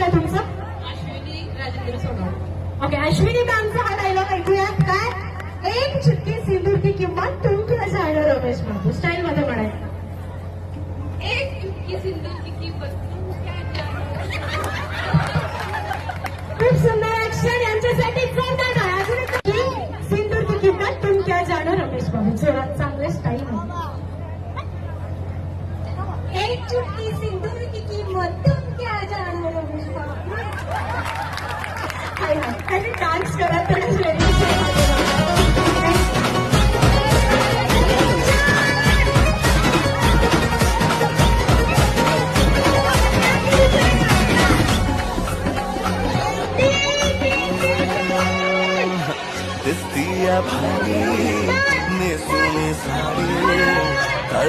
आहे तुमचं? अश्विनी राजेंद्र सोनवणे. ओके, अश्विनी मॅमचा हा डायलॉग ऐकूयात काय? एक चुटकी सिंदूर की किंमत तुम क्या जाणो रमेश बाबू. स्टाईल मध्ये म्हणायचं. एक चुटकी सिंदूर की किंमत तुम क्या जानो. खूप सुंदर ऍक्शन. यांच्यासाठी जोरदार टाळ्या. अजून एक सिंदूर की किंमत तुम क्या जाणो रमेश बाबू. जोरात चांगले स्टाईल आहे. एक चुटकी सिंदूर की किंमत तुम क्या जानो रमेश बाबू. काही डान्स करा तर